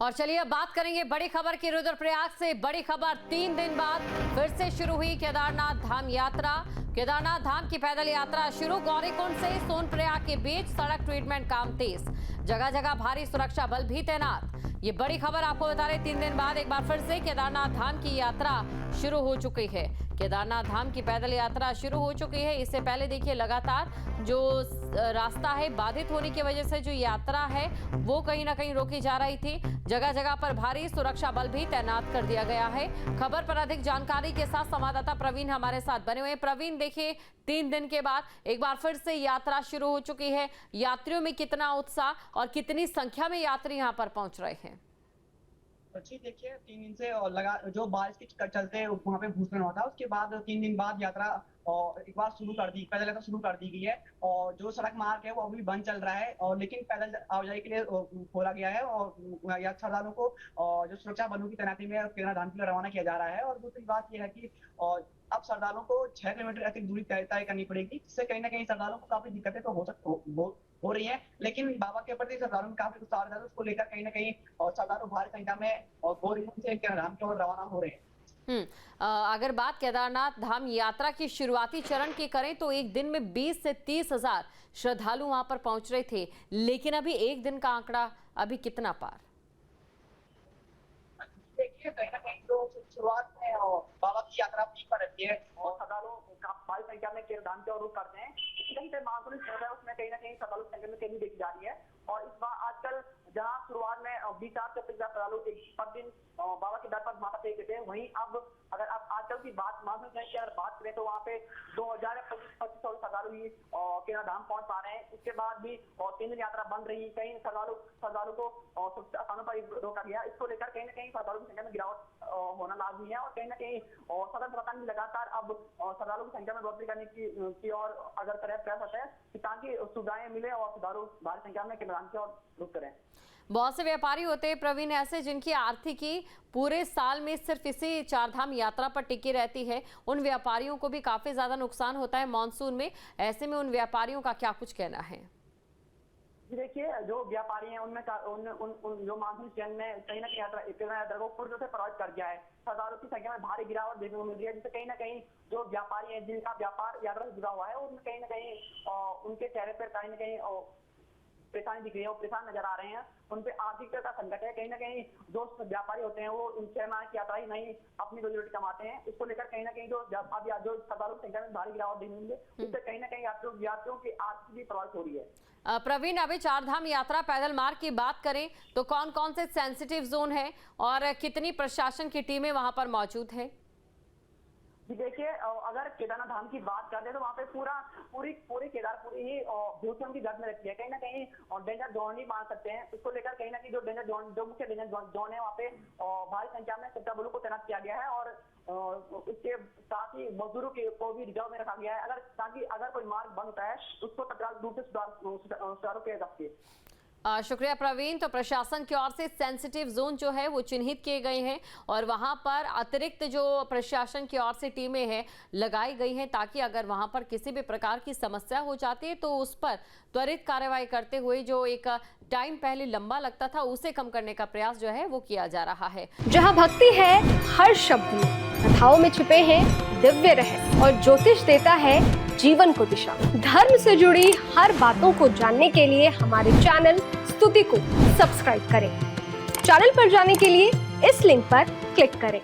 और चलिए अब बात करेंगे बड़ी खबर की। रुद्रप्रयाग से बड़ी खबर, 3 दिन बाद फिर से शुरू हुई केदारनाथ धाम यात्रा। केदारनाथ धाम की पैदल यात्रा शुरू। गौरीकुंड से सोनप्रयाग के बीच सड़क ट्रीटमेंट काम तेज, जगह जगह भारी सुरक्षा बल भी तैनात। ये बड़ी खबर आपको बता रहे, 3 दिन बाद एक बार फिर से केदारनाथ धाम की यात्रा शुरू हो चुकी है। केदारनाथ धाम की पैदल यात्रा शुरू हो चुकी है। इससे पहले देखिए लगातार जो रास्ता है बाधित होने की वजह से जो यात्रा है वो कहीं ना कहीं रोकी जा रही थी। जगह जगह पर भारी सुरक्षा बल भी तैनात कर दिया गया है। खबर पर अधिक जानकारी के साथ संवाददाता प्रवीण हमारे साथ बने हुए हैं। प्रवीण, देखिए 3 दिन के बाद एक बार फिर से यात्रा शुरू हो चुकी है। यात्रियों में कितना उत्साह और कितनी संख्या में यात्री यहाँ पर पहुंच रहे हैं? जी देखिए, 3 दिन से लगा जो बारिश के चलते वहाँ पे भूस्खलन हुआ था, उसके बाद 3 दिन बाद यात्रा एक बार शुरू कर दी, पैदल यात्रा शुरू कर दी गई है। और जो सड़क मार्ग है वो अभी बंद चल रहा है, और लेकिन पैदल आवाजाही के लिए खोला गया है। और श्रद्धालुओं को जो सुरक्षा बलों की तैनाती में केदारनाथ धाम के लिए रवाना किया जा रहा है। और दूसरी बात यह है कि अब श्रद्धालुओं को 6 किलोमीटर अतिरिक्त दूरी तय करनी पड़ेगी, जिससे कहीं ना कहीं श्रद्धालुओं को काफी दिक्कतें तो हो रही है। लेकिन बाबा के प्रति श्रद्धालुओं में काफी उत्साह है, उसको लेकर कहीं ना कहीं और श्रद्धालु भारी संख्या में और गौरीकुंड से केदारनाथ की ओर रवाना हो रहे हैं। अगर बात केदारनाथ धाम यात्रा की शुरुआती चरण की करें तो एक दिन में 20 से 30 हजार श्रद्धालु वहां पर पहुंच रहे थे, लेकिन अभी एक दिन का आंकड़ा अभी कितना पार? देखिए, कहीं ना कहीं तो शुरुआत में बाबा की यात्रा पीक पर रहती है और श्रद्धालु भारी संख्या में केदारनाथ की ओर रुख करते हैं। कहीं पे मानसून चल रहा है, उसमें कहीं ना कहीं श्रद्धालु संख्या में कमी देखी जा रही है। और इस बार आजकल जहाँ शुरुआत में 20,000 से 25,000 श्रद्धालु पर दिन बाबा के दर पर माथा टेकते थे, वहीं अब अगर आप आजकल की बात मानसून की अगर बात करें तो वहाँ पे 2,000 या 25,000 श्रद्धालु ही केदारनाथ धाम पहुंच पा रहे हैं। उसके बाद भी 3 दिन यात्रा बंद रही। कहीं श्रद्धालु को सुरक्षा स्थानों पर रोका गया। इसको लेकर कहीं ना कहीं श्रद्धालु की संख्या में गिरावट होना लाजमी है। और कहीं ना कहीं सदन प्रशासन भी लगातार अब श्रद्धालु की संख्या में बढ़ोतरी करने की और अगर प्रयास होता है कि ताकि सुविधाएं मिले और श्रद्धालु भारी संख्या में केदारनाथ की ओर रुख करें। बहुत से व्यापारी होते हैं प्रवीण ऐसे जिनकी आर्थिकी पूरे साल में सिर्फ इसी चारधाम यात्रा पर टिकी रहती है। उन व्यापारियों को भी काफी ज्यादा नुकसान होता है मानसून में। ऐसे में उन व्यापारियों का क्या कुछ कहना है? देखिए, जो व्यापारी हैं उनमें जो मानसून सीजन में कहीं ना कहीं यात्रा को पूर्ण रूप से प्रभावित कर गया है। श्रद्धालुओं की संख्या में भारी गिरावट देखने को मिल रही है, जिससे कहीं ना कहीं जो व्यापारी हैं जिनका व्यापार यात्रा से जुड़ा हुआ है, उनमें कहीं ना कहीं उनके चेहरे पर कहीं ना कहीं परेशानी दिख रही है, वो परेशान नजर आ रहे हैं। उन पे आर्थिकता का संकट है। कहीं ना कहीं जो व्यापारी होते हैं वो 6 माह की यात्रा ही नहीं अपनी रोजी रोटी कमाते हैं। इसको लेकर कहीं ना कहीं जो श्रद्धालु संख्या में भारी गिरावट देखने मिली, उससे कहीं ना कहीं यात्रियों की आर्थिक भी प्रभावित हो रही है। प्रवीण, अभी चारधाम यात्रा पैदल मार्ग की बात करें तो कौन कौन से सेंसिटिव जोन है और कितनी प्रशासन की टीमें वहां पर मौजूद है? जी देखिए, अगर केदारनाथ धाम की बात करते हैं तो वहाँ पे पूरी केदारपुरी ही भूस्खलन की जद में रहती है। कहीं ना कहीं डेंजर जोन नहीं मान सकते हैं। इसको लेकर कहीं ना कहीं जो मुख्य डेंजर जोन है वहाँ पे भारी संख्या में सुरक्षा बलों को तैनात किया गया है। और इसके साथ ही मजदूरों को भी रिजर्व में रखा गया है, ताकि अगर कोई मार्ग बंद होता है उसको तत्काल रूप से सुचारू किया जा सके। शुक्रिया प्रवीण। तो प्रशासन की ओर से सेंसिटिव जोन जो है वो चिन्हित किए गए हैं और वहां पर अतिरिक्त जो प्रशासन की ओर से टीमें हैं लगाई गई हैं, ताकि अगर वहां पर किसी भी प्रकार की समस्या हो जाती है तो उस पर त्वरित कार्रवाई करते हुए जो एक टाइम पहले लंबा लगता था उसे कम करने का प्रयास जो है वो किया जा रहा है। जहाँ भक्ति है हर शब्द में, कथाओं में छुपे हैं दिव्य रहस्य और ज्योतिष देता है जीवन को दिशा। धर्म से जुड़ी हर बातों को जानने के लिए हमारे चैनल स्तुति को सब्सक्राइब करें। चैनल पर जाने के लिए इस लिंक पर क्लिक करें।